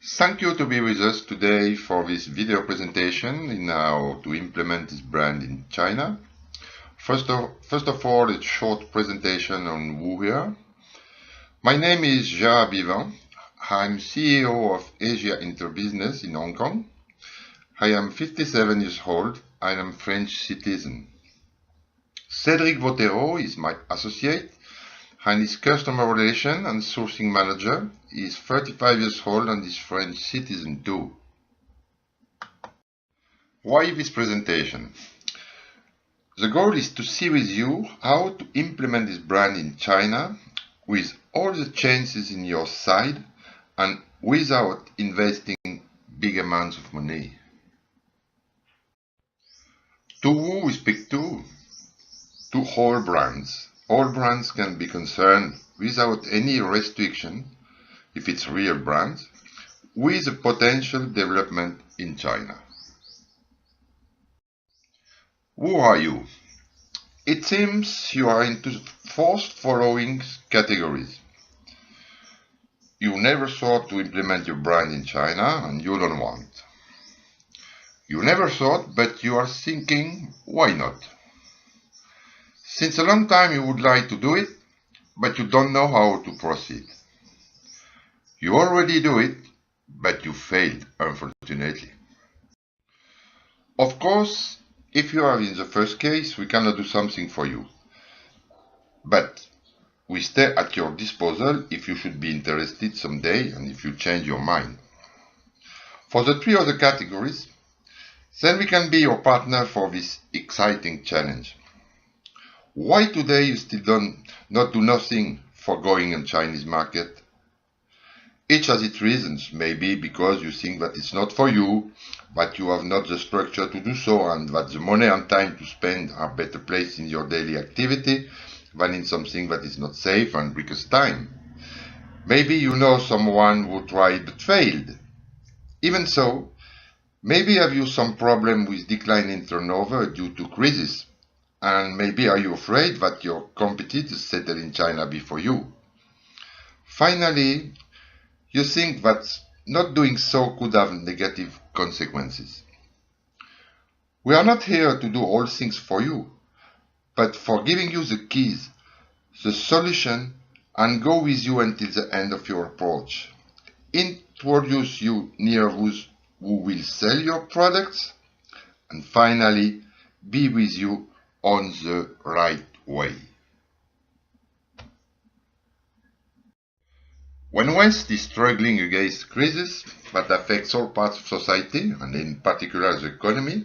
Thank you to be with us today for this video presentation in how to implement this brand in China. First of all, a short presentation on who we are. My name is Gérard Bivin. I'm CEO of Asia Interbusiness in Hong Kong. I am 57 years old. I am French citizen. Cédric Vautero is my associate and is customer relation and sourcing manager. He is 35 years old and is French citizen too. Why this presentation? The goal is to see with you how to implement this brand in China with all the chances in your side and without investing big amounts of money. To who we speak to? To all brands. All brands can be concerned without any restriction, if it's real brands, with a potential development in China. Who are you? It seems you are into first following categories. You never thought to implement your brand in China and you don't want. You never thought, but you are thinking, why not? Since a long time you would like to do it, but you don't know how to proceed. You already do it, but you failed, unfortunately. Of course, if you are in the first case, we cannot do something for you. But we stay at your disposal if you should be interested someday and if you change your mind. For the three other categories, then we can be your partner for this exciting challenge. Why today you still not do nothing for going on Chinese market? Each has its reasons, maybe because you think that it's not for you, but you have not the structure to do so, and that the money and time to spend are better placed in your daily activity than in something that is not safe and requires time. Maybe you know someone who tried but failed. Even so, maybe have you some problem with declining turnover due to crisis, and maybe are you afraid that your competitors settle in China before you. Finally, you think that not doing so could have negative consequences. We are not here to do all things for you, but for giving you the keys, the solution, and go with you until the end of your approach. Introduce you near those who will sell your products, and finally, be with you on the right way. When West is struggling against crisis that affects all parts of society, and in particular the economy,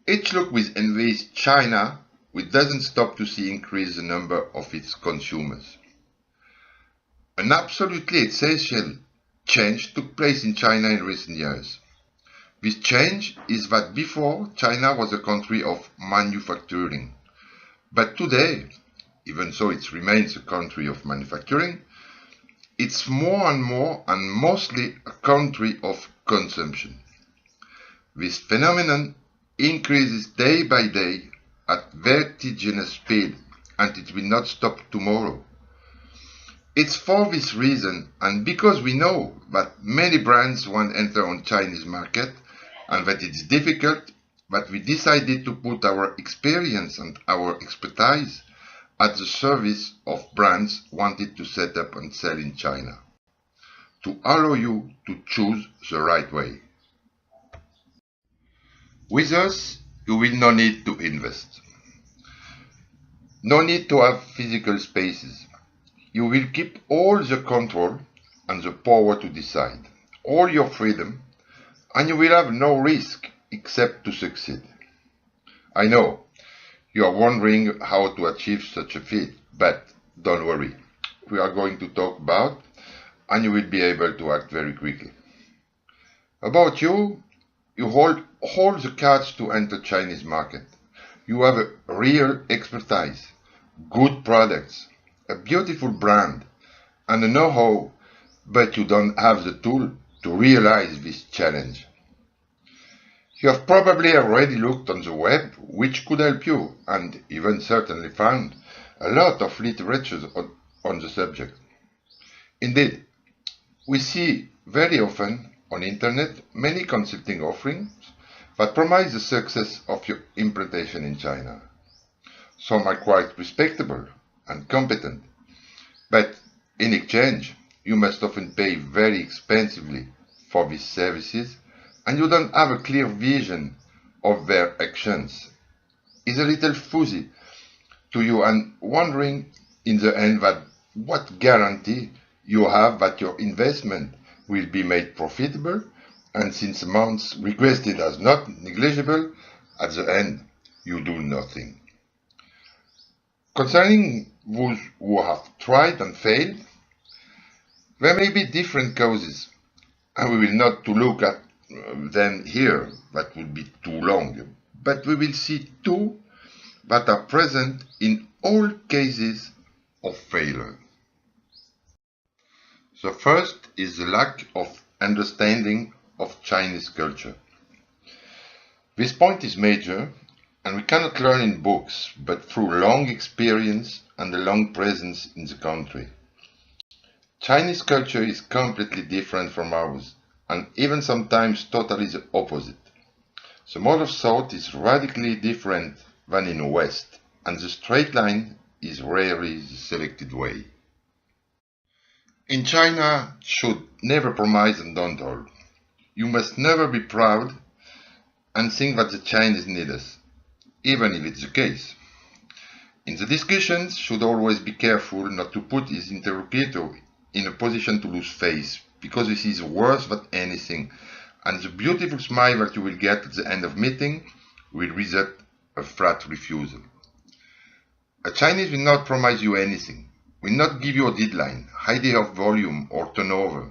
each look with envy is China, which doesn't stop to see increase the number of its consumers. An absolutely essential change took place in China in recent years. This change is that before, China was a country of manufacturing. But today, even though it remains a country of manufacturing, it's more and more and mostly a country of consumption. This phenomenon increases day by day at vertiginous speed, and it will not stop tomorrow. It's for this reason, and because we know that many brands want to enter on Chinese market, and that it's difficult, that we decided to put our experience and our expertise at the service of brands wanted to set up and sell in China, to allow you to choose the right way. With us, you will no need to invest. No need to have physical spaces. You will keep all the control and the power to decide, all your freedom, and you will have no risk except to succeed. I know you are wondering how to achieve such a feat, but don't worry. We are going to talk about, and you will be able to act very quickly. About you, you hold all the cards to enter Chinese market. You have a real expertise, good products, a beautiful brand, and a know-how, but you don't have the tool to realize this challenge. You have probably already looked on the web, which could help you, and even certainly found a lot of literature on the subject. Indeed, we see Very often on internet, many consulting offerings that promise the success of your implementation in China. Some are quite respectable and competent, but in exchange, you must often pay very expensively for these services and you don't have a clear vision of their actions. It's a little fuzzy to you and wondering in the end that what guarantee you have that your investment will be made profitable, and since amounts requested as not negligible, at the end you do nothing. Concerning those who have tried and failed, there may be different causes, and we will not to look at them here, that would be too long, but we will see two that are present in all cases of failure. The first is the lack of understanding of Chinese culture. This point is major, and we cannot learn in books, but through long experience and a long presence in the country. Chinese culture is completely different from ours, and even sometimes totally the opposite. The mode of thought is radically different than in the West, and the straight line is rarely the selected way. In China, should never promise and don't hold. You must never be proud and think that the Chinese need us, even if it's the case. In the discussions, should always be careful not to put his interlocutor in a position to lose face, because this is worse than anything, and the beautiful smile that you will get at the end of meeting will result a flat refusal. A Chinese will not promise you anything, will not give you a deadline, idea of volume or turnover,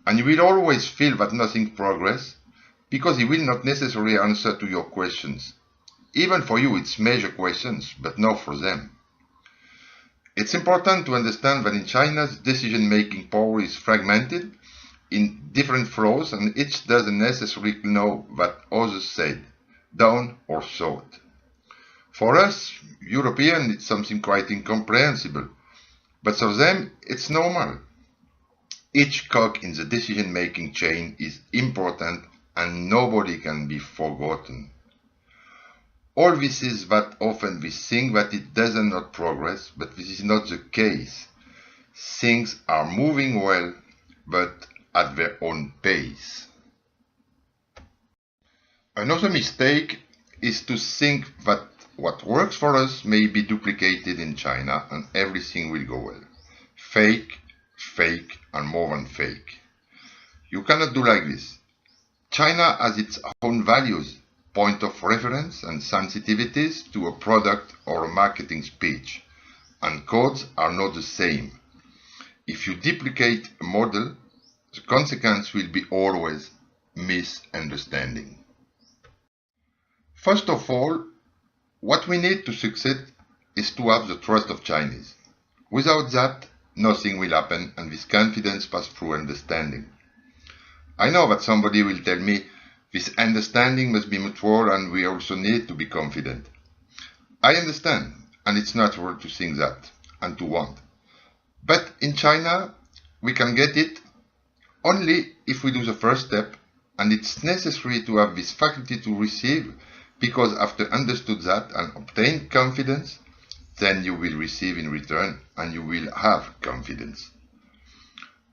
and you will always feel that nothing progress, because he will not necessarily answer to your questions. Even for you it's major questions, but not for them. It's important to understand that in China's decision-making power is fragmented in different flows, and each doesn't necessarily know what others said, done or thought. For us, Europeans, it's something quite incomprehensible, but for them it's normal. Each cog in the decision-making chain is important and nobody can be forgotten. All this is that often we think that it does not progress, but this is not the case. Things are moving well, but at their own pace. Another mistake is to think that what works for us may be duplicated in China and everything will go well. Fake, fake, and more than fake. You cannot do like this. China has its own values, point of reference, and sensitivities to a product or a marketing speech, and codes are not the same. If you duplicate a model, the consequence will be always misunderstanding. First of all, what we need to succeed is to have the trust of Chinese. Without that, nothing will happen, and this confidence passes through understanding. I know that somebody will tell me this understanding must be mutual and we also need to be confident. I understand, and it's natural to think that and to want. But in China, we can get it only if we do the first step, and it's necessary to have this faculty to receive, because after understood that and obtained confidence, then you will receive in return and you will have confidence.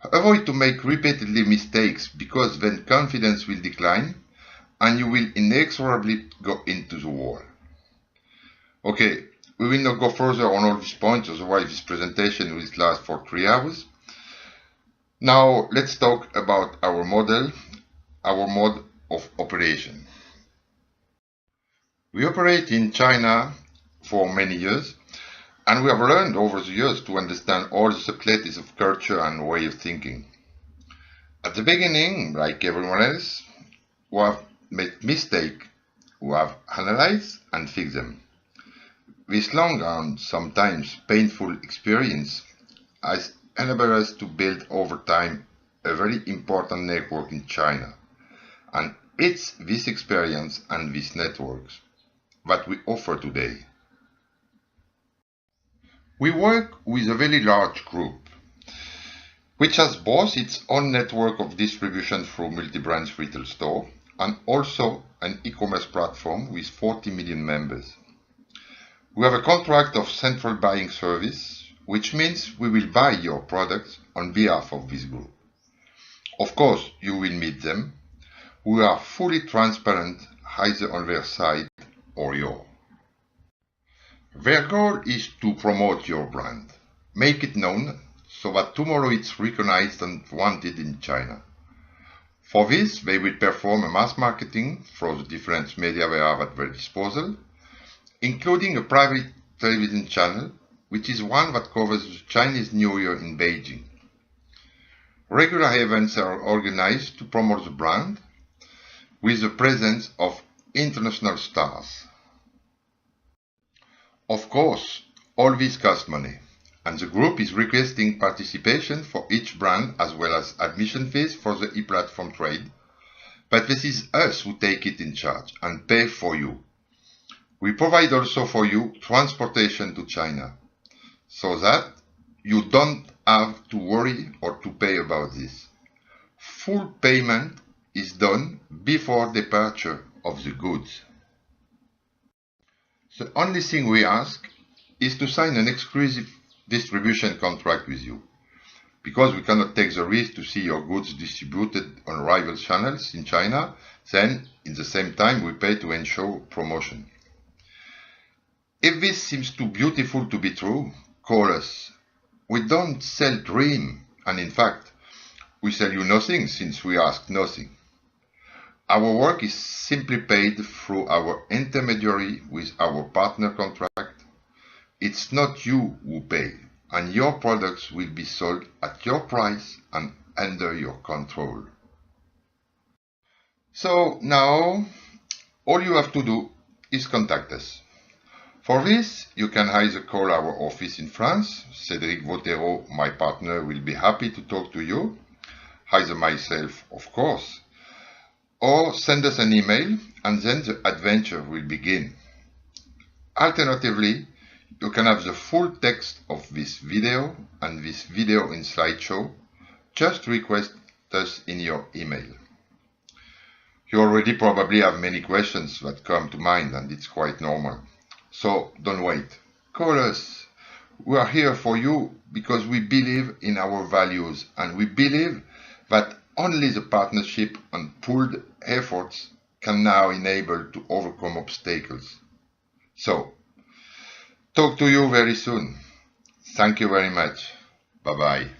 Avoid to make repeatedly mistakes, because then confidence will decline and you will inexorably go into the wall. Okay, we will not go further on all these points, otherwise this presentation will last for 3 hours. Now let's talk about our model, our mode of operation. We operate in China for many years, and we have learned over the years to understand all the subtleties of culture and way of thinking. At the beginning, like everyone else, we have made mistakes, we have analyzed and fixed them. This long and sometimes painful experience has enabled us to build over time a very important network in China, and it's this experience and these networks that we offer today. We work with a very large group. which has both its own network of distribution through multi-branch retail store and also an e-commerce platform with 40 million members. We have a contract of central buying service, which means we will buy your products on behalf of this group. Of course, you will meet them. We are fully transparent either on their side or yours. Their goal is to promote your brand, make it known so that tomorrow it's recognized and wanted in China. For this, they will perform a mass marketing through the different media they have at their disposal, including a private television channel, which is one that covers the Chinese New Year in Beijing. Regular events are organized to promote the brand with the presence of international stars. Of course, all this costs money, and the group is requesting participation for each brand as well as admission fees for the e-platform trade, but this is us who take it in charge and pay for you. We provide also for you transportation to China, so that you don't have to worry or to pay about this. Full payment is done before departure of the goods. The only thing we ask is to sign an exclusive distribution contract with you, because we cannot take the risk to see your goods distributed on rival channels in China, then in the same time we pay to ensure promotion. If this seems too beautiful to be true, call us. We don't sell dream, and in fact, we sell you nothing since we ask nothing. Our work is simply paid through our intermediary with our partner contract. It's not you who pay, and your products will be sold at your price and under your control. So now, all you have to do is contact us. For this, you can either call our office in France. Cédric Vautero, my partner, will be happy to talk to you, either myself, of course, or send us an email and then the adventure will begin. Alternatively, you can have the full text of this video and this video in slideshow. Just request us in your email. You already probably have many questions that come to mind, and it's quite normal. So don't wait. Call us. We are here for you because we believe in our values, and we believe that only the partnership and pooled efforts can now enable to overcome obstacles. So, talk to you very soon. Thank you very much. Bye-bye.